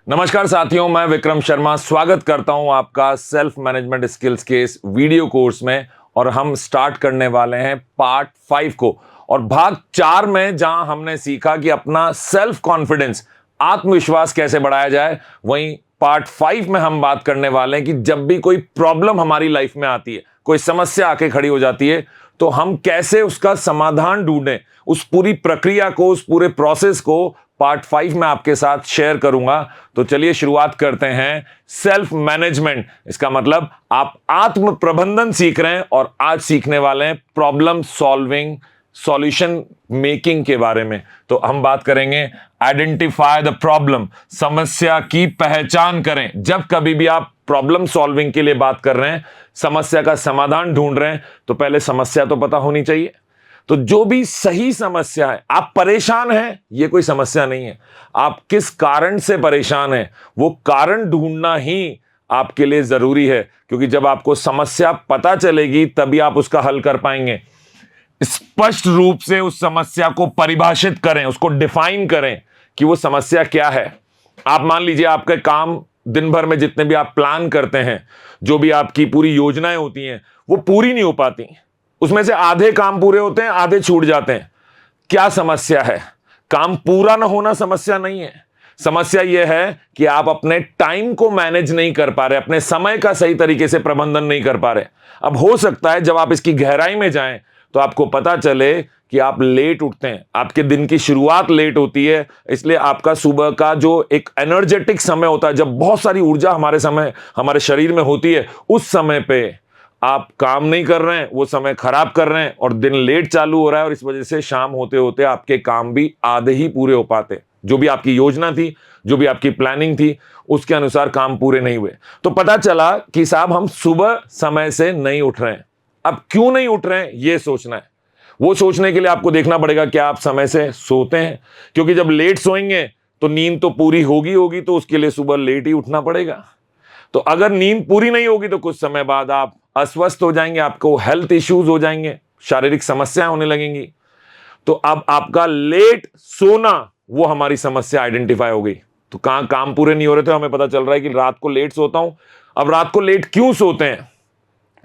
नमस्कार साथियों, मैं विक्रम शर्मा स्वागत करता हूं आपका सेल्फ मैनेजमेंट स्किल्स के इस वीडियो कोर्स में। और हम स्टार्ट करने वाले हैं पार्ट 5 को, और भाग 4 में जहां हमने सीखा कि अपना सेल्फ कॉन्फिडेंस, आत्मविश्वास कैसे बढ़ाया जाए, वहीं पार्ट 5 में हम बात करने वाले हैं कि जब भी कोई प्रॉब्लम हमारी लाइफ में आती है, कोई समस्या आके खड़ी हो जाती है, तो हम कैसे उसका समाधान ढूंढें। उस पूरी प्रक्रिया को, उस पूरे प्रोसेस को पार्ट 5 में आपके साथ शेयर करूंगा। तो चलिए शुरुआत करते हैं। सेल्फ मैनेजमेंट, इसका मतलब आप आत्म प्रबंधन सीख रहे हैं, और आज सीखने वाले हैं प्रॉब्लम सॉल्विंग, सॉल्यूशन मेकिंग के बारे में। तो हम बात करेंगे आइडेंटिफाई द प्रॉब्लम, समस्या की पहचान करें। जब कभी भी आप प्रॉब्लम सॉल्विंग के लिए बात कर रहे हैं, समस्या का समाधान ढूंढ रहे हैं, तो पहले समस्या तो पता होनी चाहिए। तो जो भी सही समस्या है, आप परेशान हैं, यह कोई समस्या नहीं है। आप किस कारण से परेशान हैं, वो कारण ढूंढना ही आपके लिए जरूरी है, क्योंकि जब आपको समस्या पता चलेगी तभी आप उसका हल कर पाएंगे। स्पष्ट रूप से उस समस्या को परिभाषित करें, उसको डिफाइन करें कि वो समस्या क्या है। आप मान लीजिए आपके काम दिन भर में जितने भी आप प्लान करते हैं, जो भी आपकी पूरी योजनाएं होती हैं, वो पूरी नहीं हो पाती। उसमें से आधे काम पूरे होते हैं, आधे छूट जाते हैं। क्या समस्या है? काम पूरा ना होना समस्या नहीं है। समस्या यह है कि आप अपने टाइम को मैनेज नहीं कर पा रहे, अपने समय का सही तरीके से प्रबंधन नहीं कर पा रहे। अब हो सकता है जब आप इसकी गहराई में जाएं तो आपको पता चले कि आप लेट उठते हैं, आपके दिन की शुरुआत लेट होती है। इसलिए आपका सुबह का जो एक एनर्जेटिक समय होता है, जब बहुत सारी ऊर्जा हमारे शरीर में होती है, उस समय पे आप काम नहीं कर रहे हैं, वो समय खराब कर रहे हैं, और दिन लेट चालू हो रहा है, और इस वजह से शाम होते होते आपके काम भी आधे ही पूरे हो पाते। जो भी आपकी योजना थी, जो भी आपकी प्लानिंग थी, उसके अनुसार काम पूरे नहीं हुए। तो पता चला कि साहब हम सुबह समय से नहीं उठ रहे हैं। अब क्यों नहीं उठ रहे हैं, ये सोचना है। वो सोचने के लिए आपको देखना पड़ेगा क्या आप समय से सोते हैं, क्योंकि जब लेट सोएंगे तो नींद तो पूरी होगी, तो उसके लिए सुबह लेट ही उठना पड़ेगा। तो अगर नींद पूरी नहीं होगी तो कुछ समय बाद आप अस्वस्थ हो जाएंगे, आपको हेल्थ इश्यूज हो जाएंगे, शारीरिक समस्याएं होने लगेंगी। तो अब आपका लेट सोना, वो हमारी समस्या आइडेंटिफाई हो गई। तो कहां काम पूरे नहीं हो रहे थे, हमें पता चल रहा है कि रात को लेट सोता हूं। अब रात को लेट क्यों सोते हैं,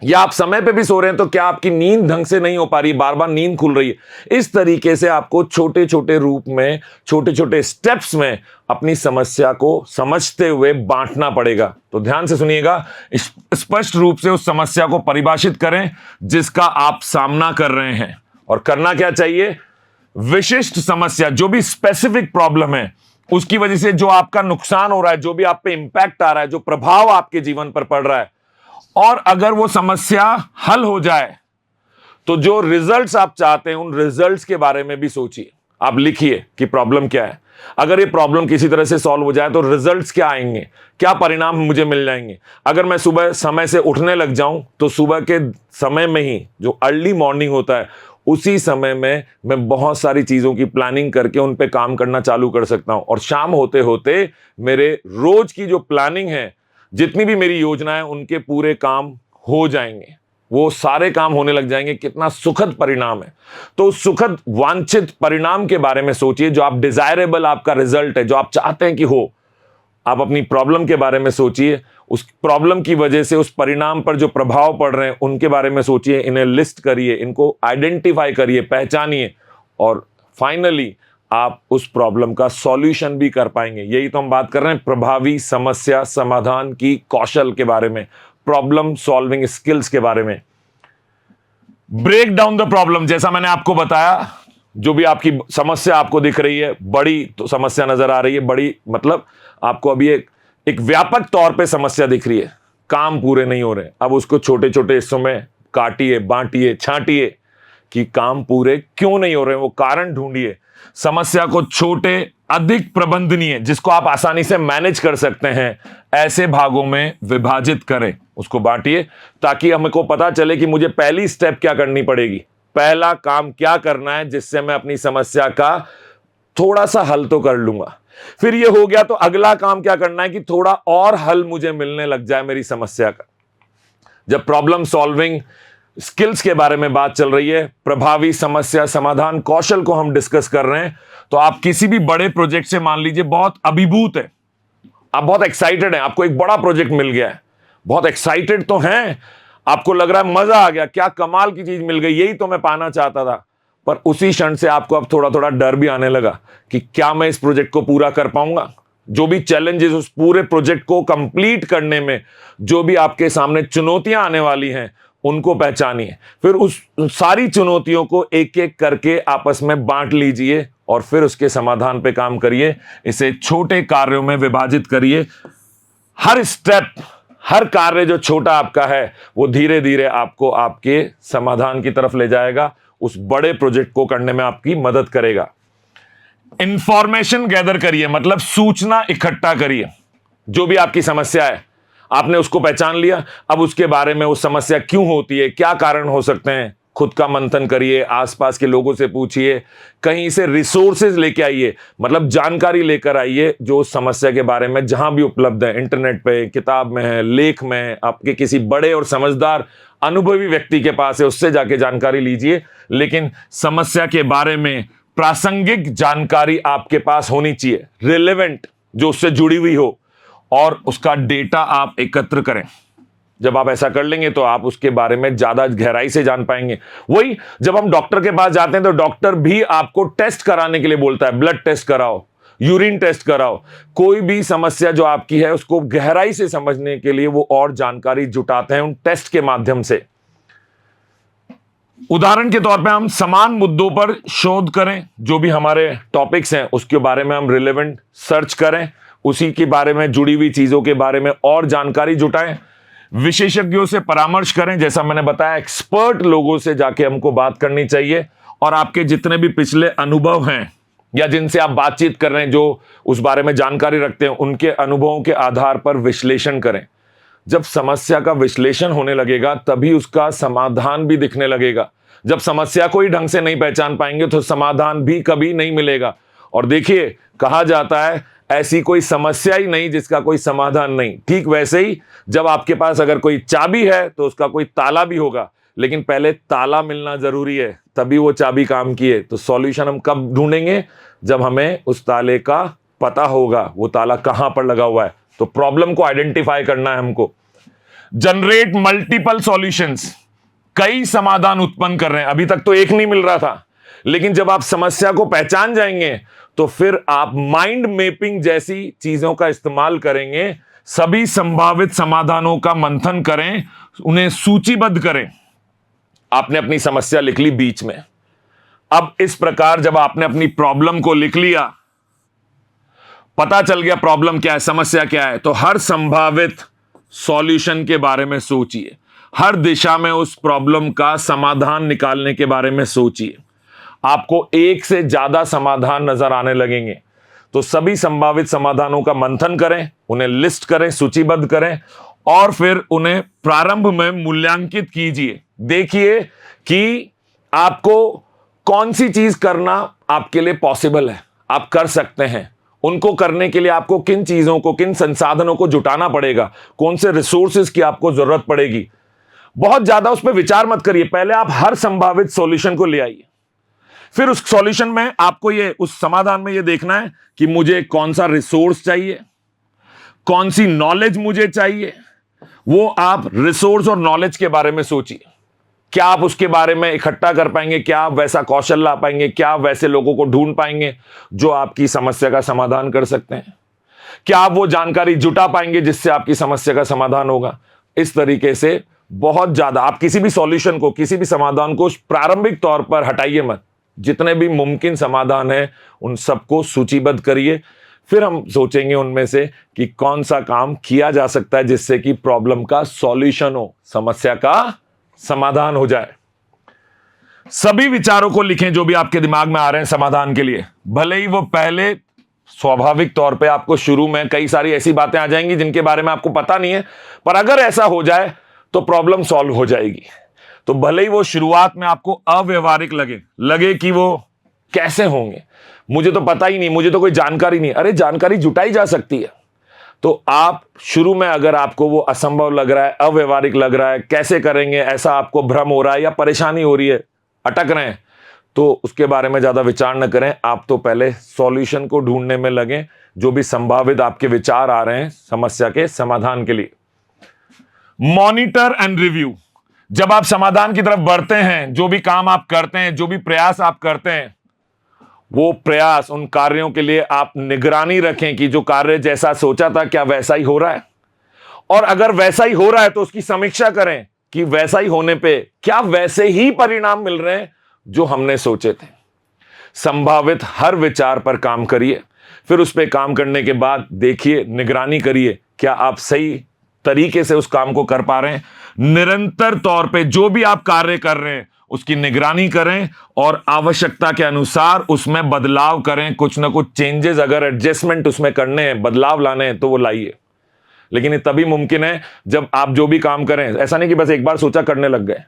या आप समय पे भी सो रहे हैं, तो क्या आपकी नींद ढंग से नहीं हो पा रही, बार बार नींद खुल रही है। इस तरीके से आपको छोटे छोटे रूप में, छोटे छोटे स्टेप्स में अपनी समस्या को समझते हुए बांटना पड़ेगा। तो ध्यान से सुनिएगा, स्पष्ट रूप से उस समस्या को परिभाषित करें जिसका आप सामना कर रहे हैं। और करना क्या चाहिए, विशिष्ट समस्या, जो भी स्पेसिफिक प्रॉब्लम है, उसकी वजह से जो आपका नुकसान हो रहा है, जो भी आप पे इंपैक्ट आ रहा है, जो प्रभाव आपके जीवन पर पड़ रहा है, और अगर वो समस्या हल हो जाए तो जो रिजल्ट्स आप चाहते हैं, उन रिजल्ट्स के बारे में भी सोचिए। आप लिखिए कि प्रॉब्लम क्या है। अगर ये प्रॉब्लम किसी तरह से सॉल्व हो जाए तो रिजल्ट्स क्या आएंगे, क्या परिणाम मुझे मिल जाएंगे। अगर मैं सुबह समय से उठने लग जाऊं तो सुबह के समय में ही, जो अर्ली मॉर्निंग होता है, उसी समय में मैं बहुत सारी चीजों की प्लानिंग करके उन पे काम करना चालू कर सकता हूं, और शाम होते होते मेरे रोज की जो प्लानिंग है, जितनी भी मेरी योजना है, उनके पूरे काम हो जाएंगे, वो सारे काम होने लग जाएंगे। कितना सुखद परिणाम है। तो उस सुखद वांछित परिणाम के बारे में सोचिए, जो आप डिजायरेबल, आपका रिजल्ट है, जो आप चाहते हैं कि हो। आप अपनी प्रॉब्लम के बारे में सोचिए, उस प्रॉब्लम की वजह से उस परिणाम पर जो प्रभाव पड़ रहे हैं उनके बारे में सोचिए, इन्हें लिस्ट करिए, इनको आइडेंटिफाई करिए, पहचानिए, और फाइनली आप उस प्रॉब्लम का सॉल्यूशन भी कर पाएंगे। यही तो हम बात कर रहे हैं प्रभावी समस्या समाधान की कौशल के बारे में, प्रॉब्लम सॉल्विंग स्किल्स के बारे में। ब्रेक डाउन द प्रॉब्लम, जैसा मैंने आपको बताया, जो भी आपकी समस्या आपको दिख रही है, बड़ी तो समस्या नजर आ रही है, बड़ी मतलब आपको अभी एक व्यापक तौर पे समस्या दिख रही है, काम पूरे नहीं हो रहे। अब उसको छोटे छोटे हिस्सों में काटिए, बांटिए, छांटिए कि काम पूरे क्यों नहीं हो रहे, वो कारण ढूंढिए। समस्या को छोटे, अधिक प्रबंधनीय, जिसको आप आसानी से मैनेज कर सकते हैं, ऐसे भागों में विभाजित करें, उसको बांटिए, ताकि हमको पता चले कि मुझे पहली स्टेप क्या करनी पड़ेगी, पहला काम क्या करना है, जिससे मैं अपनी समस्या का थोड़ा सा हल तो कर लूंगा। फिर ये हो गया तो अगला काम क्या करना है कि थोड़ा और हल मुझे मिलने लग जाए मेरी समस्या का। जब प्रॉब्लम सॉल्विंग स्किल्स के बारे में बात चल रही है, प्रभावी समस्या समाधान कौशल को हम डिस्कस कर रहे हैं, तो आप किसी भी बड़े प्रोजेक्ट से मान लीजिए बहुत अभिभूत है, आप बहुत एक्साइटेड हैं, आपको एक बड़ा प्रोजेक्ट मिल गया है, बहुत एक्साइटेड तो हैं, आपको लग रहा है मजा आ गया, क्या कमाल की चीज मिल गई, यही तो मैं पाना चाहता था। पर उसी क्षण से आपको अब थोड़ा थोड़ा डर भी आने लगा कि क्या मैं इस प्रोजेक्ट को पूरा कर पाऊंगा। जो भी चैलेंजेस उस पूरे प्रोजेक्ट को कंप्लीट करने में, जो भी आपके सामने चुनौतियां आने वाली हैं, उनको पहचानिए। फिर उस सारी चुनौतियों को एक एक करके आपस में बांट लीजिए और फिर उसके समाधान पे काम करिए। इसे छोटे कार्यों में विभाजित करिए। हर स्टेप, हर कार्य जो छोटा आपका है, वो धीरे धीरे आपको आपके समाधान की तरफ ले जाएगा, उस बड़े प्रोजेक्ट को करने में आपकी मदद करेगा। इंफॉर्मेशन गैदर करिए, मतलब सूचना इकट्ठा करिए। जो भी आपकी समस्या है, आपने उसको पहचान लिया, अब उसके बारे में, उस समस्या क्यों होती है, क्या कारण हो सकते हैं, खुद का मंथन करिए, आसपास के लोगों से पूछिए, कहीं से रिसोर्सेज लेके आइए, मतलब जानकारी लेकर आइए जो उस समस्या के बारे में जहां भी उपलब्ध है, इंटरनेट पे, किताब में है, लेख में है, आपके किसी बड़े और समझदार अनुभवी व्यक्ति के पास है, उससे जाके जानकारी लीजिए। लेकिन समस्या के बारे में प्रासंगिक जानकारी आपके पास होनी चाहिए, रिलेवेंट, जो उससे जुड़ी हुई हो, और उसका डेटा आप एकत्र करें। जब आप ऐसा कर लेंगे तो आप उसके बारे में ज्यादा गहराई से जान पाएंगे। वही जब हम डॉक्टर के पास जाते हैं तो डॉक्टर भी आपको टेस्ट कराने के लिए बोलता है, ब्लड टेस्ट कराओ, यूरिन टेस्ट कराओ। कोई भी समस्या जो आपकी है उसको गहराई से समझने के लिए वो और जानकारी जुटाते हैं उन टेस्ट के माध्यम से। उदाहरण के तौर पे हम समान मुद्दों पर शोध करें, जो भी हमारे टॉपिक्स हैं उसके बारे में हम रिलेवेंट सर्च करें, उसी के बारे में जुड़ी हुई चीजों के बारे में और जानकारी जुटाएं, विशेषज्ञों से परामर्श करें। जैसा मैंने बताया, एक्सपर्ट लोगों से जाके हमको बात करनी चाहिए, और आपके जितने भी पिछले अनुभव हैं या जिनसे आप बातचीत कर रहे हैं, जो उस बारे में जानकारी रखते हैं, उनके अनुभवों के आधार पर विश्लेषण करें। जब समस्या का विश्लेषण होने लगेगा तभी उसका समाधान भी दिखने लगेगा। जब समस्या को ही ढंग से नहीं पहचान पाएंगे तो समाधान भी कभी नहीं मिलेगा। और देखिए, कहा जाता है ऐसी कोई समस्या ही नहीं जिसका कोई समाधान नहीं। ठीक वैसे ही जब आपके पास अगर कोई चाबी है तो उसका कोई ताला भी होगा, लेकिन पहले ताला मिलना जरूरी है, तभी वो चाबी काम की है। तो सॉल्यूशन हम कब ढूंढेंगे? जब हमें उस ताले का पता होगा, वो ताला कहां पर लगा हुआ है। तो प्रॉब्लम को आइडेंटिफाई करना है हमको। जनरेट मल्टीपल सॉल्यूशंस, कई समाधान उत्पन्न कर रहे हैं। अभी तक तो एक नहीं मिल रहा था, लेकिन जब आप समस्या को पहचान जाएंगे तो फिर आप माइंड मैपिंग जैसी चीजों का इस्तेमाल करेंगे। सभी संभावित समाधानों का मंथन करें, उन्हें सूचीबद्ध करें। आपने अपनी समस्या लिख ली बीच में। अब इस प्रकार जब आपने अपनी प्रॉब्लम को लिख लिया, पता चल गया प्रॉब्लम क्या है, समस्या क्या है, तो हर संभावित सॉल्यूशन के बारे में सोचिए। हर दिशा में उस प्रॉब्लम का समाधान निकालने के बारे में सोचिए। आपको एक से ज्यादा समाधान नजर आने लगेंगे। तो सभी संभावित समाधानों का मंथन करें, उन्हें लिस्ट करें, सूचीबद्ध करें, और फिर उन्हें प्रारंभ में मूल्यांकित कीजिए। देखिए कि आपको कौन सी चीज करना आपके लिए पॉसिबल है, आप कर सकते हैं। उनको करने के लिए आपको किन चीजों को, किन संसाधनों को जुटाना पड़ेगा, कौन से रिसोर्सेज की आपको जरूरत पड़ेगी। बहुत ज्यादा उस पर विचार मत करिए, पहले आप हर संभावित सॉल्यूशन को ले आइए। फिर उस सॉल्यूशन में आपको उस समाधान में देखना है कि मुझे कौन सा रिसोर्स चाहिए, कौन सी नॉलेज मुझे चाहिए। वो आप रिसोर्स और नॉलेज के बारे में सोचिए। क्या आप उसके बारे में इकट्ठा कर पाएंगे? क्या आप वैसा कौशल ला पाएंगे? क्या आप वैसे लोगों को ढूंढ पाएंगे जो आपकी समस्या का समाधान कर सकते हैं? क्या आप वो जानकारी जुटा पाएंगे जिससे आपकी समस्या का समाधान होगा? इस तरीके से बहुत ज्यादा आप किसी भी सॉल्यूशन को, किसी भी समाधान को प्रारंभिक तौर पर हटाइए मत। जितने भी मुमकिन समाधान है उन सबको सूचीबद्ध करिए। फिर हम सोचेंगे उनमें से कि कौन सा काम किया जा सकता है जिससे कि प्रॉब्लम का सॉल्यूशन हो, समस्या का समाधान हो जाए। सभी विचारों को लिखें जो भी आपके दिमाग में आ रहे हैं समाधान के लिए। भले ही वो पहले स्वाभाविक तौर पे आपको शुरू में कई सारी ऐसी बातें आ जाएंगी जिनके बारे में आपको पता नहीं है, पर अगर ऐसा हो जाए तो प्रॉब्लम सॉल्व हो जाएगी। तो भले ही वो शुरुआत में आपको अव्यवहारिक लगे कि वो कैसे होंगे, मुझे तो पता ही नहीं, मुझे तो कोई जानकारी नहीं। अरे जानकारी जुटाई जा सकती है। तो आप शुरू में अगर आपको वो असंभव लग रहा है, अव्यवहारिक लग रहा है, कैसे करेंगे, ऐसा आपको भ्रम हो रहा है या परेशानी हो रही है, अटक रहे हैं, तो उसके बारे में ज्यादा विचार न करें। आप तो पहले सॉल्यूशन को ढूंढने में लगें, जो भी संभावित आपके विचार आ रहे हैं समस्या के समाधान के लिए। Monitor and review. जब आप समाधान की तरफ बढ़ते हैं, जो भी काम आप करते हैं, जो भी प्रयास आप करते हैं, वो प्रयास, उन कार्यों के लिए आप निगरानी रखें कि जो कार्य जैसा सोचा था क्या वैसा ही हो रहा है, और अगर वैसा ही हो रहा है तो उसकी समीक्षा करें कि वैसा ही होने पे क्या वैसे ही परिणाम मिल रहे हैं जो हमने सोचे थे। संभावित हर विचार पर काम करिए, फिर उस पर काम करने के बाद देखिए, निगरानी करिए क्या आप सही तरीके से उस काम को कर पा रहे हैं। निरंतर तौर पे जो भी आप कार्य कर रहे हैं उसकी निगरानी करें और आवश्यकता के अनुसार उसमें बदलाव करें। कुछ ना कुछ चेंजेस, अगर एडजस्टमेंट उसमें करने हैं, बदलाव लाने हैं, तो वो लाइए। लेकिन ये तभी मुमकिन है जब आप जो भी काम करें, ऐसा नहीं कि बस एक बार सोचा करने लग गए।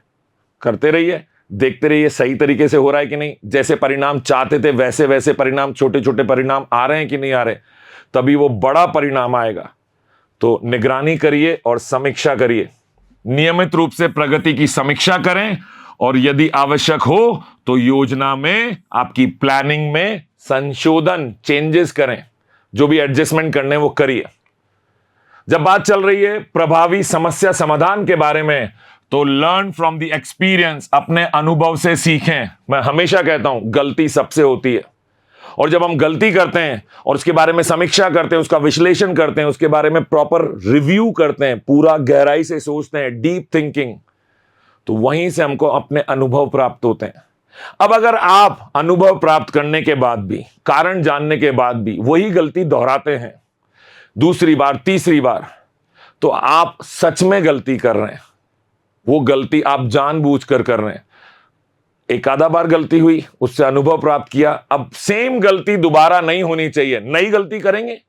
करते रहिए, देखते रहिए सही तरीके से हो रहा है कि नहीं, जैसे परिणाम चाहते थे वैसे वैसे परिणाम, छोटे छोटे परिणाम आ रहे हैं कि नहीं आ रहे, तभी वो बड़ा परिणाम आएगा। तो निगरानी करिए और समीक्षा करिए। नियमित रूप से प्रगति की समीक्षा करें और यदि आवश्यक हो तो योजना में, आपकी प्लानिंग में संशोधन, चेंजेस करें। जो भी एडजस्टमेंट करने वो करिए। जब बात चल रही है प्रभावी समस्या समाधान के बारे में, तो लर्न फ्रॉम द एक्सपीरियंस, अपने अनुभव से सीखें। मैं हमेशा कहता हूं गलती सबसे होती है, और जब हम गलती करते हैं और उसके बारे में समीक्षा करते हैं, उसका विश्लेषण करते हैं, उसके बारे में प्रॉपर रिव्यू करते हैं, पूरा गहराई से सोचते हैं, डीप थिंकिंग, तो वहीं से हमको अपने अनुभव प्राप्त होते हैं। अब अगर आप अनुभव प्राप्त करने के बाद भी, कारण जानने के बाद भी वही गलती दोहराते हैं दूसरी बार, तीसरी बार, तो आप सच में गलती कर रहे हैं। वो गलती आप जानबूझकर कर रहे हैं। एक आधा बार गलती हुई, उससे अनुभव प्राप्त किया, अब सेम गलती दोबारा नहीं होनी चाहिए। नई गलती करेंगे,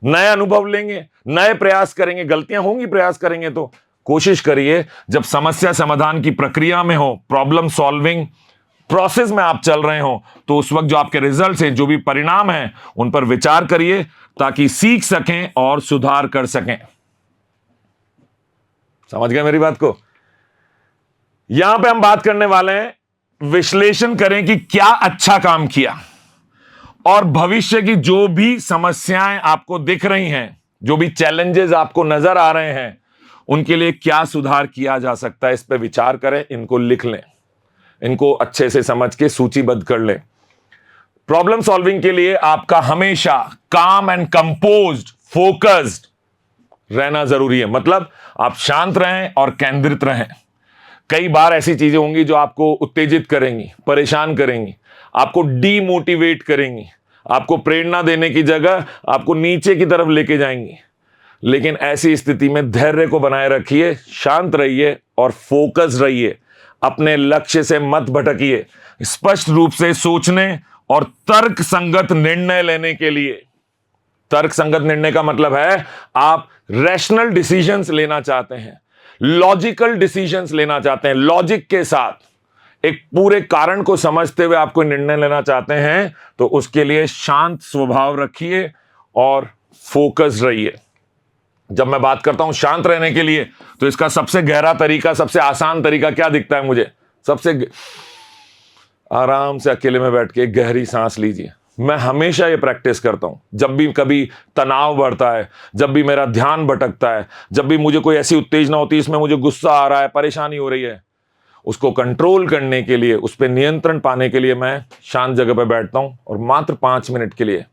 नए अनुभव लेंगे, नए प्रयास करेंगे। गलतियां होंगी, प्रयास करेंगे। तो कोशिश करिए जब समस्या समाधान की प्रक्रिया में हो, प्रॉब्लम सॉल्विंग प्रोसेस में आप चल रहे हो, तो उस वक्त जो आपके रिजल्ट्स हैं, जो भी परिणाम हैं, उन पर विचार करिए ताकि सीख सकें और सुधार कर सकें। समझ गए मेरी बात को? यहां पे हम बात करने वाले हैं, विश्लेषण करें कि क्या अच्छा काम किया, और भविष्य की जो भी समस्याएं आपको दिख रही हैं, जो भी चैलेंजेस आपको नजर आ रहे हैं, उनके लिए क्या सुधार किया जा सकता है, इस पे विचार करें, इनको लिख लें, इनको अच्छे से समझ के सूचीबद्ध कर लें। प्रॉब्लम सॉल्विंग के लिए आपका हमेशा काम एंड कंपोज्ड, फोकस्ड रहना जरूरी है। मतलब आप शांत रहें और केंद्रित रहें। कई बार ऐसी चीजें होंगी जो आपको उत्तेजित करेंगी, परेशान करेंगी, आपको डीमोटिवेट करेंगी, आपको प्रेरणा देने की जगह आपको नीचे की तरफ लेके जाएंगी। लेकिन ऐसी स्थिति में धैर्य को बनाए रखिए, शांत रहिए और फोकस रहिए। अपने लक्ष्य से मत भटकिए। स्पष्ट रूप से सोचने और तर्क संगत निर्णय लेने के लिए, तर्क संगत निर्णय का मतलब है आप रैशनल डिसीजंस लेना चाहते हैं, लॉजिकल डिसीजंस लेना चाहते हैं, लॉजिक के साथ एक पूरे कारण को समझते हुए आप कोई निर्णय लेना चाहते हैं, तो उसके लिए शांत स्वभाव रखिए और फोकस रहिए। जब मैं बात करता हूं शांत रहने के लिए, तो इसका सबसे गहरा तरीका, सबसे आसान तरीका क्या दिखता है मुझे? आराम से अकेले में बैठ के गहरी सांस लीजिए। मैं हमेशा ये प्रैक्टिस करता हूं। जब भी कभी तनाव बढ़ता है, जब भी मेरा ध्यान भटकता है, जब भी मुझे कोई ऐसी उत्तेजना होती है, इसमें मुझे गुस्सा आ रहा है, परेशानी हो रही है, उसको कंट्रोल करने के लिए, उस पर नियंत्रण पाने के लिए मैं शांत जगह पर बैठता हूं और मात्र 5 मिनट के लिए।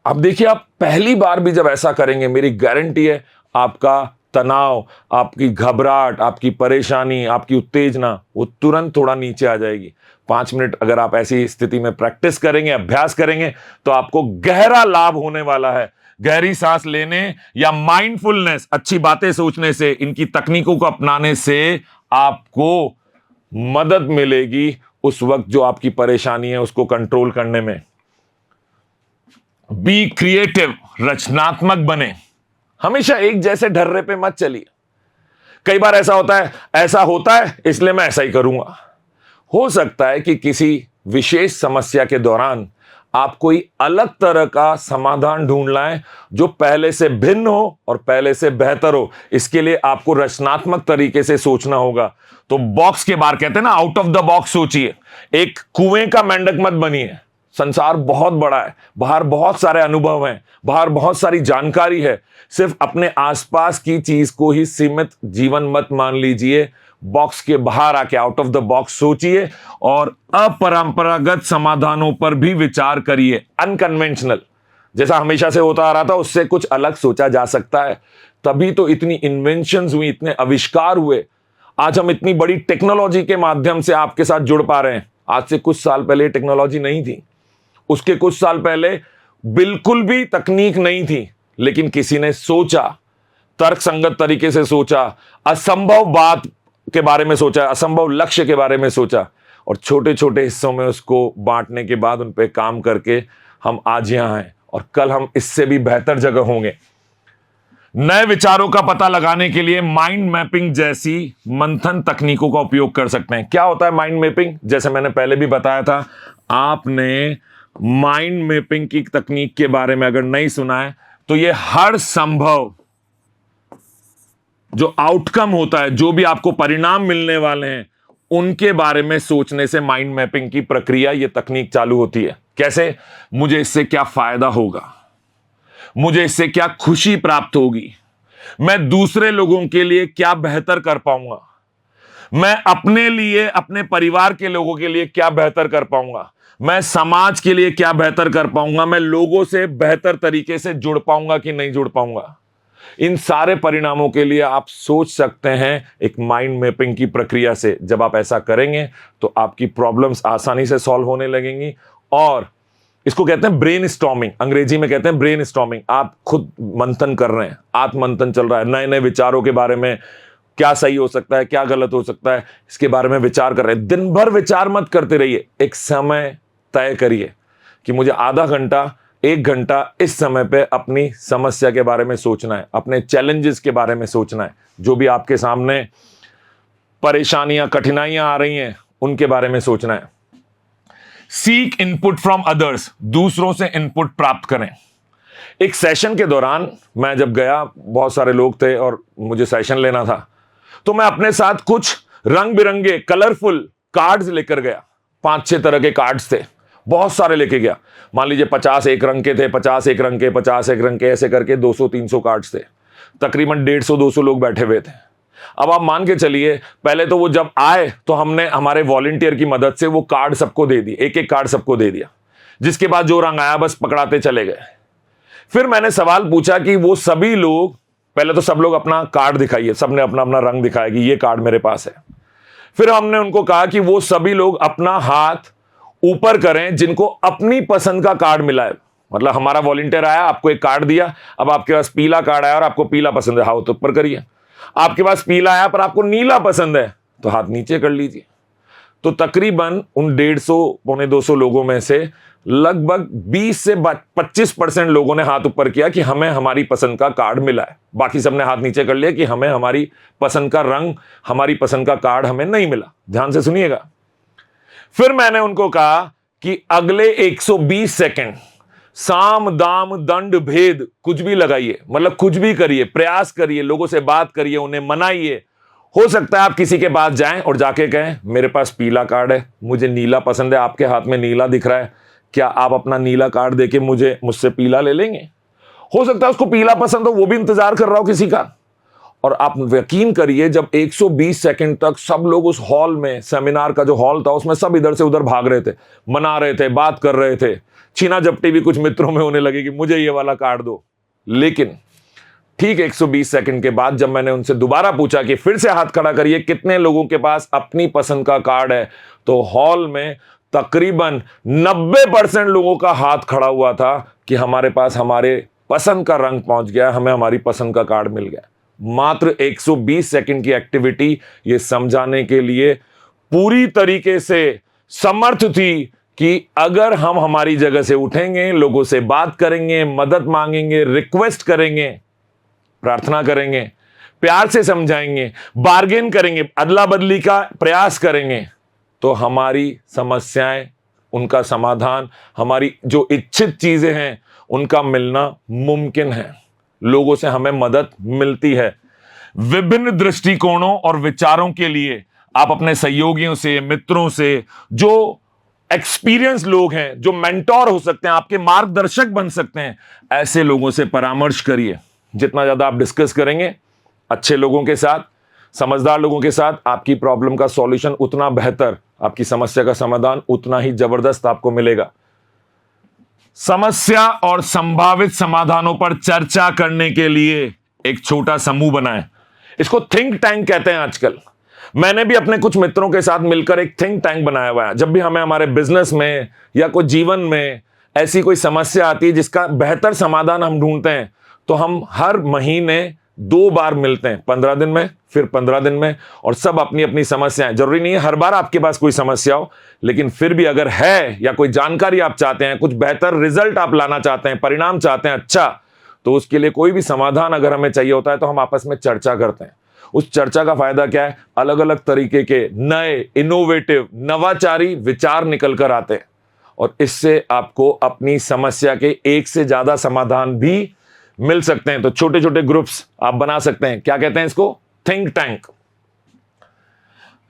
अब देखिए, आप पहली बार भी जब ऐसा करेंगे, मेरी गारंटी है आपका तनाव, आपकी घबराहट, आपकी परेशानी, आपकी उत्तेजना वो तुरंत थोड़ा नीचे आ जाएगी। 5 मिनट अगर आप ऐसी स्थिति में प्रैक्टिस करेंगे, अभ्यास करेंगे, तो आपको गहरा लाभ होने वाला है। गहरी सांस लेने या माइंडफुलनेस, अच्छी बातें सोचने से, इनकी तकनीकों को अपनाने से आपको मदद मिलेगी उस वक्त जो आपकी परेशानी है उसको कंट्रोल करने में। बी क्रिएटिव, रचनात्मक बने। हमेशा एक जैसे ढर्रे पे मत चलिए। कई बार ऐसा होता है इसलिए मैं ऐसा ही करूंगा। हो सकता है कि किसी विशेष समस्या के दौरान आप कोई अलग तरह का समाधान ढूंढ लाएं जो पहले से भिन्न हो और पहले से बेहतर हो। इसके लिए आपको रचनात्मक तरीके से सोचना होगा। तो बॉक्स के बाहर, कहते हैं ना, आउट ऑफ द बॉक्स सोचिए। एक कुएं का मेंढक मत बनिए। संसार बहुत बड़ा है, बाहर बहुत सारे अनुभव हैं, बाहर बहुत सारी जानकारी है। सिर्फ अपने आसपास की चीज को ही सीमित जीवन मत मान लीजिए। बॉक्स के बाहर आके आउट ऑफ द बॉक्स सोचिए और अपरंपरागत समाधानों पर भी विचार करिए। अनकन्वेंशनल, जैसा हमेशा से होता आ रहा था, उससे कुछ अलग सोचा जा सकता है। तभी तो इतनी इन्वेंशंस हुई, इतने आविष्कार हुए। आज हम इतनी बड़ी टेक्नोलॉजी के माध्यम से आपके साथ जुड़ पा रहे हैं। आज से कुछ साल पहले टेक्नोलॉजी नहीं थी, उसके कुछ साल पहले बिल्कुल भी तकनीक नहीं थी, लेकिन किसी ने सोचा, तर्क संगत तरीके से सोचा, असंभव बात के बारे में सोचा, असंभव लक्ष्य के बारे में सोचा और छोटे छोटे हिस्सों में उसको बांटने के बाद उन पे काम करके हम आज यहां हैं और कल हम इससे भी बेहतर जगह होंगे। नए विचारों का पता लगाने के लिए माइंड मैपिंग जैसी मंथन तकनीकों का उपयोग कर सकते हैं। क्या होता है माइंड मैपिंग? जैसे मैंने पहले भी बताया था, आपने माइंड मैपिंग की तकनीक के बारे में अगर नहीं सुना है तो यह हर संभव जो आउटकम होता है, जो भी आपको परिणाम मिलने वाले हैं, उनके बारे में सोचने से माइंड मैपिंग की प्रक्रिया, यह तकनीक चालू होती है। कैसे? मुझे इससे क्या फायदा होगा, मुझे इससे क्या खुशी प्राप्त होगी, मैं दूसरे लोगों के लिए क्या बेहतर कर पाऊंगा, मैं अपने लिए, अपने परिवार के लोगों के लिए क्या बेहतर कर पाऊंगा, मैं समाज के लिए क्या बेहतर कर पाऊंगा, मैं लोगों से बेहतर तरीके से जुड़ पाऊंगा कि नहीं जुड़ पाऊंगा। इन सारे परिणामों के लिए आप सोच सकते हैं एक माइंड मैपिंग की प्रक्रिया से। जब आप ऐसा करेंगे तो आपकी प्रॉब्लम्स आसानी से सॉल्व होने लगेंगी। और इसको कहते हैं ब्रेन स्टॉर्मिंग, अंग्रेजी में कहते हैं ब्रेन स्टॉर्मिंग। आप खुद मंथन कर रहे हैं, आत्ममंथन चल रहा है, नए नए विचारों के बारे में, क्या सही हो सकता है, क्या गलत हो सकता है, इसके बारे में विचार कर रहे हैं। दिन भर विचार मत करते रहिए, एक समय तय करिए कि मुझे आधा घंटा, 1 घंटा इस समय पे अपनी समस्या के बारे में सोचना है, अपने चैलेंजेस के बारे में सोचना है, जो भी आपके सामने परेशानियां, कठिनाइयां आ रही हैं, उनके बारे में सोचना है। सीक इनपुट फ्रॉम अदर्स, दूसरों से इनपुट प्राप्त करें। एक सेशन के दौरान मैं जब गया, बहुत सारे लोग थे और मुझे सेशन लेना था, तो मैं अपने साथ कुछ रंग बिरंगे कलरफुल कार्ड्स लेकर गया। 5-6 तरह के कार्ड्स थे, बहुत सारे लेके गया। मान लीजिए 50 एक रंग के थे, 50 एक रंग के, 50 एक रंग के, ऐसे करके 200-300 कार्ड्स थे। तकरीबन 150-200 लोग बैठे हुए थे। अब आप मान के चलिए, पहले तो वो जब आए तो हमने हमारे वॉलंटियर की मदद से वो कार्ड सबको दे दिए, एक एक कार्ड सबको दे दिया, जिसके बाद जो रंग आया बस पकड़ाते चले गए। फिर मैंने सवाल पूछा कि वो सभी लोग, पहले तो सब लोग अपना कार्ड दिखाइए, सबने अपना अपना रंग दिखाया कि ये कार्ड मेरे पास है। फिर हमने उनको कहा कि वो सभी लोग अपना हाथ ऊपर करें जिनको अपनी पसंद का कार्ड मिला है। मतलब हमारा वॉलंटियर आया, आपको एक कार्ड दिया, अब आपके पास पीला कार्ड आया और आपको पीला पसंद है, हाथ ऊपर करिए। आपके पास पीला आया पर आपको नीला पसंद है तो हाथ नीचे कर लीजिए। तो तकरीबन उन 150-200 लोगों में से लगभग 20 से 25% लोगों ने हाथ ऊपर किया कि हमें हमारी पसंद का कार्ड मिला है। बाकी सबने हाथ नीचे कर लिया कि हमें हमारी पसंद का रंग, हमारी पसंद का कार्ड हमें नहीं मिला। ध्यान से सुनिएगा। फिर मैंने उनको कहा कि अगले 120 सेकंड साम दाम दंड भेद कुछ भी लगाइए, मतलब कुछ भी करिए, प्रयास करिए, लोगों से बात करिए, उन्हें मनाइए। हो सकता है आप किसी के पास जाएं और जाके कहें मेरे पास पीला कार्ड है, मुझे नीला पसंद है, आपके हाथ में नीला दिख रहा है, क्या आप अपना नीला कार्ड देके मुझसे पीला ले लेंगे? हो सकता है उसको पीला पसंद हो, वो भी इंतजार कर रहा हो किसी का। और आप यकीन करिए, जब 120 सेकंड तक सब लोग उस हॉल में, सेमिनार का जो हॉल था उसमें सब इधर से उधर भाग रहे थे, मना रहे थे, बात कर रहे थे, छीना झपटी भी कुछ मित्रों में होने लगी कि मुझे ये वाला कार्ड दो। लेकिन ठीक 120 सेकंड के बाद जब मैंने उनसे दोबारा पूछा कि फिर से हाथ खड़ा करिए, कितने लोगों के पास अपनी पसंद का कार्ड है, तो हॉल में तकरीबन 90% लोगों का हाथ खड़ा हुआ था कि हमारे पास हमारे पसंद का रंग पहुंच गया, हमें हमारी पसंद का कार्ड मिल गया। मात्र 120 सेकंड की एक्टिविटी ये समझाने के लिए पूरी तरीके से समर्थ थी कि अगर हम हमारी जगह से उठेंगे, लोगों से बात करेंगे, मदद मांगेंगे, रिक्वेस्ट करेंगे, प्रार्थना करेंगे, प्यार से समझाएंगे, बार्गेन करेंगे, अदला बदली का प्रयास करेंगे, तो हमारी समस्याएं उनका समाधान, हमारी जो इच्छित चीजें हैं उनका मिलना मुमकिन है। लोगों से हमें मदद मिलती है। विभिन्न दृष्टिकोणों और विचारों के लिए आप अपने सहयोगियों से, मित्रों से, जो एक्सपीरियंस लोग हैं, जो मेंटोर हो सकते हैं, आपके मार्गदर्शक बन सकते हैं, ऐसे लोगों से परामर्श करिए। जितना ज्यादा आप डिस्कस करेंगे अच्छे लोगों के साथ, समझदार लोगों के साथ, आपकी प्रॉब्लम का सॉल्यूशन उतना बेहतर, आपकी समस्या का समाधान उतना ही जबरदस्त आपको मिलेगा। समस्या और संभावित समाधानों पर चर्चा करने के लिए एक छोटा समूह बनाएं। इसको थिंक टैंक कहते हैं आजकल। मैंने भी अपने कुछ मित्रों के साथ मिलकर एक थिंक टैंक बनाया हुआ है। जब भी हमें हमारे बिजनेस में या कोई जीवन में ऐसी कोई समस्या आती है जिसका बेहतर समाधान हम ढूंढते हैं, तो हम हर महीने 2 बार मिलते हैं, 15 दिन में, फिर 15 दिन में, और सब अपनी अपनी समस्याएं, जरूरी नहीं है हर बार आपके पास कोई समस्या हो, लेकिन फिर भी अगर है या कोई जानकारी आप चाहते हैं, कुछ बेहतर रिजल्ट आप लाना चाहते हैं, परिणाम चाहते हैं अच्छा, तो उसके लिए कोई भी समाधान अगर हमें चाहिए होता है तो हम आपस में चर्चा करते हैं। उस चर्चा का फायदा क्या है? अलग अलग तरीके के नए, इनोवेटिव, नवाचारी विचार निकल कर आते हैं, और इससे आपको अपनी समस्या के एक से ज्यादा समाधान भी मिल सकते हैं। तो छोटे छोटे ग्रुप्स आप बना सकते हैं। क्या कहते हैं इसको? Think tank.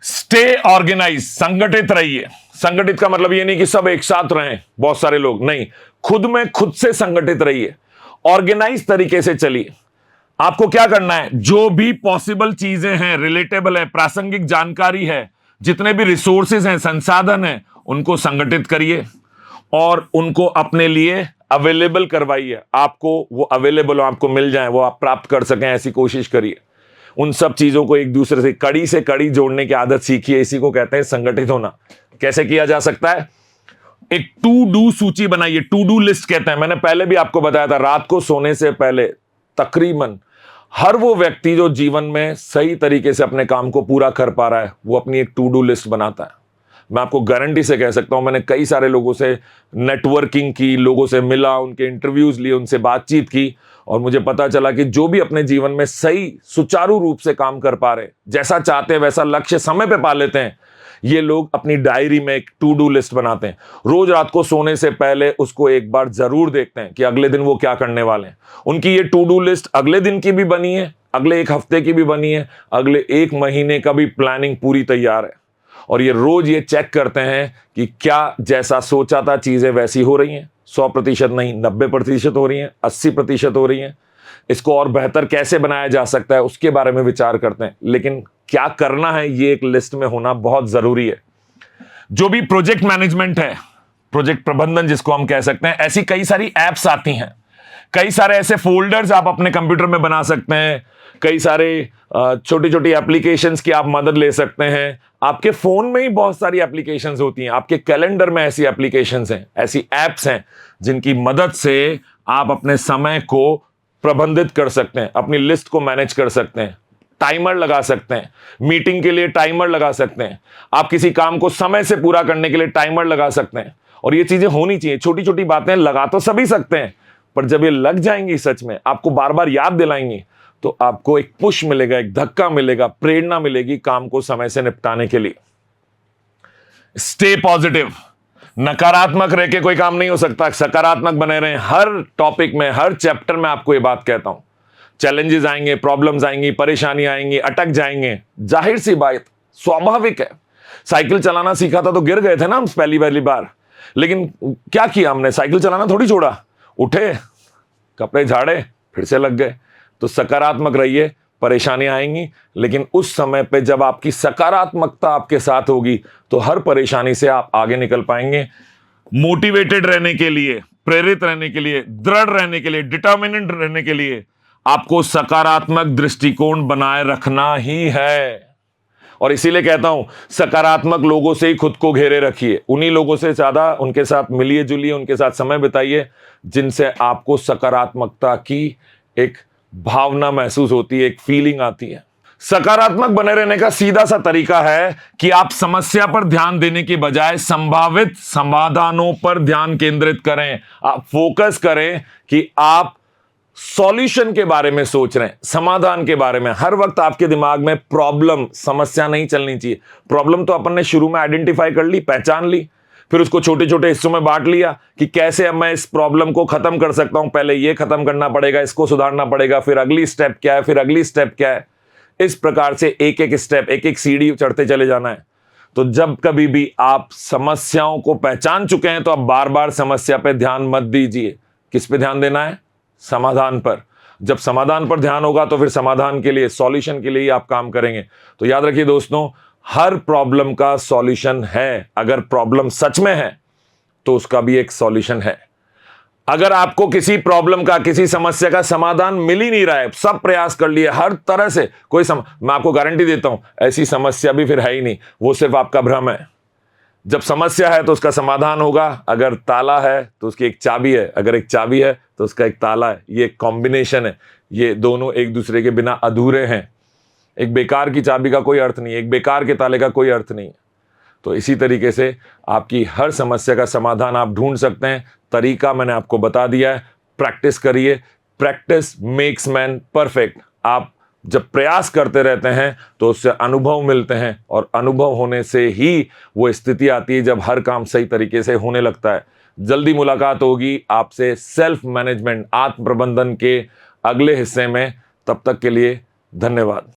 स्टे ऑर्गेनाइज, संगठित रहिए। संगठित का मतलब ये नहीं कि सब एक साथ रहें, बहुत सारे लोग नहीं, खुद में खुद से संगठित रहिए, ऑर्गेनाइज तरीके से चलिए। आपको क्या करना है? जो भी पॉसिबल चीजें हैं, रिलेटेबल है, प्रासंगिक जानकारी है, जितने भी रिसोर्सेज हैं, संसाधन हैं, उनको संगठित करिए और उनको अपने लिए अवेलेबल करवाइए। आपको वो अवेलेबल हो, आपको मिल जाए, वो आप प्राप्त कर सकें, ऐसी कोशिश करिए। उन सब चीजों को एक दूसरे से कड़ी जोड़ने की आदत सीखिए। इसी को कहते हैं संगठित होना। कैसे किया जा सकता है? एक टू डू सूची बनाइए, टू डू लिस्ट कहते हैं। मैंने पहले भी आपको बताया था, रात को सोने से पहले तकरीबन हर वो व्यक्ति जो जीवन में सही तरीके से अपने काम को पूरा कर पा रहा है, वो अपनी एक टू डू लिस्ट बनाता है। मैं आपको गारंटी से कह सकता हूं, मैंने कई सारे लोगों से नेटवर्किंग की, लोगों से मिला, उनके इंटरव्यूज लिए, उनसे बातचीत की, और मुझे पता चला कि जो भी अपने जीवन में सही सुचारू रूप से काम कर पा रहे, जैसा चाहते हैं वैसा लक्ष्य समय पे पा लेते हैं, ये लोग अपनी डायरी में एक टू डू लिस्ट बनाते हैं। रोज रात को सोने से पहले उसको एक बार जरूर देखते हैं कि अगले दिन वो क्या करने वाले हैं। उनकी ये टू डू लिस्ट अगले दिन की भी बनी है, अगले एक हफ्ते की भी बनी है, अगले 1 महीने का भी प्लानिंग पूरी तैयार है, और ये रोज ये चेक करते हैं कि क्या जैसा सोचा था चीजें वैसी हो रही हैं। 100% नहीं, 90% हो रही हैं, 80% हो रही हैं। इसको और बेहतर कैसे बनाया जा सकता है उसके बारे में विचार करते हैं, लेकिन क्या करना है ये एक लिस्ट में होना बहुत जरूरी है। जो भी प्रोजेक्ट मैनेजमेंट है, प्रोजेक्ट प्रबंधन जिसको हम कह सकते हैं, ऐसी कई सारी एप्स आती हैं, कई सारे ऐसे फोल्डर्स आप अपने कंप्यूटर में बना सकते हैं, कई सारे छोटी छोटी एप्लीकेशंस की आप मदद ले सकते हैं। आपके फोन में ही बहुत सारी एप्लीकेशंस होती हैं, आपके कैलेंडर में ऐसी एप्लीकेशंस हैं, ऐसी एप्स हैं जिनकी मदद से आप अपने समय को प्रबंधित कर सकते हैं, अपनी लिस्ट को मैनेज कर सकते हैं, टाइमर लगा सकते हैं, मीटिंग के लिए टाइमर लगा सकते हैं, आप किसी काम को समय से पूरा करने के लिए टाइमर लगा सकते हैं। और ये चीजें होनी चाहिए। छोटी छोटी बातें लगा तो सभी सकते हैं, पर जब ये लग जाएंगी, सच में आपको बार बार याद दिलाएंगी, तो आपको एक पुश मिलेगा, एक धक्का मिलेगा, प्रेरणा मिलेगी काम को समय से निपटाने के लिए। Stay positive. नकारात्मक रह के कोई काम नहीं हो सकता, सकारात्मक बने रहें। हर टॉपिक में, हर चैप्टर में आपको ये बात कहता हूं। चैलेंजेस आएंगे, प्रॉब्लम्स आएंगी, परेशानी आएंगी, अटक जाएंगे, जाहिर सी बात, स्वाभाविक है। साइकिल चलाना सीखा था तो गिर गए थे ना हम पहली बार, लेकिन क्या किया हमने? साइकिल चलाना थोड़ी छोड़ा, उठे, कपड़े झाड़े, फिर से लग गए। तो सकारात्मक रहिए। परेशानियां आएंगी, लेकिन उस समय पे जब आपकी सकारात्मकता आपके साथ होगी तो हर परेशानी से आप आगे निकल पाएंगे। मोटिवेटेड रहने के लिए, प्रेरित रहने के लिए, दृढ़ रहने के लिए, डिटर्मिनेंट रहने के लिए आपको सकारात्मक दृष्टिकोण बनाए रखना ही है। और इसीलिए कहता हूं, सकारात्मक लोगों से ही खुद को घेरे रखिए। उन्हीं लोगों से ज्यादा उनके साथ मिलिए जुलिए, उनके साथ समय बिताइए जिनसे आपको सकारात्मकता की एक भावना महसूस होती है, एक फीलिंग आती है। सकारात्मक बने रहने का सीधा सा तरीका है कि आप समस्या पर ध्यान देने की बजाय संभावित समाधानों पर ध्यान केंद्रित करें। आप फोकस करें कि आप सॉल्यूशन के बारे में सोच रहे हैं, समाधान के बारे में। हर वक्त आपके दिमाग में प्रॉब्लम, समस्या नहीं चलनी चाहिए। प्रॉब्लम तो अपन ने शुरू में आइडेंटिफाई कर ली, पहचान ली, फिर उसको छोटे छोटे हिस्सों में बांट लिया कि कैसे अब मैं इस प्रॉब्लम को खत्म कर सकता हूं, पहले ये खत्म करना पड़ेगा, इसको सुधारना पड़ेगा, फिर अगली स्टेप क्या है, फिर अगली स्टेप क्या है। इस प्रकार से एक एक स्टेप, एक एक सीढ़ी चढ़ते चले जाना है। तो जब कभी भी आप समस्याओं को पहचान चुके हैं तो आप बार बार समस्या पे ध्यान मत दीजिए। किस पे ध्यान देना है? समाधान पर। जब समाधान पर ध्यान होगा तो फिर समाधान के लिए, सॉल्यूशन के लिए ही आप काम करेंगे। तो याद रखिए दोस्तों, हर प्रॉब्लम का सॉल्यूशन है। अगर प्रॉब्लम सच में है तो उसका भी एक सॉल्यूशन है। अगर आपको किसी प्रॉब्लम का, किसी समस्या का समाधान मिल ही नहीं रहा है, सब प्रयास कर लिए हर तरह से, मैं आपको गारंटी देता हूं ऐसी समस्या भी फिर है ही नहीं, वो सिर्फ आपका भ्रम है। जब समस्या है तो उसका समाधान होगा, अगर ताला है तो उसकी एक चाबी है, अगर एक चाबी है तो उसका एक ताला है। ये एक कॉम्बिनेशन है, ये दोनों एक दूसरे के बिना अधूरे हैं। एक बेकार की चाबी का कोई अर्थ नहीं है, एक बेकार के ताले का कोई अर्थ नहीं है। तो इसी तरीके से आपकी हर समस्या का समाधान आप ढूंढ सकते हैं। तरीका मैंने आपको बता दिया है, प्रैक्टिस करिए। Practice makes man perfect. आप जब प्रयास करते रहते हैं तो उससे अनुभव मिलते हैं, और अनुभव होने से ही वो स्थिति आती है जब हर काम सही तरीके से होने लगता है। जल्दी मुलाकात होगी आपसे सेल्फ मैनेजमेंट, आत्म प्रबंधन के अगले हिस्से में। तब तक के लिए धन्यवाद।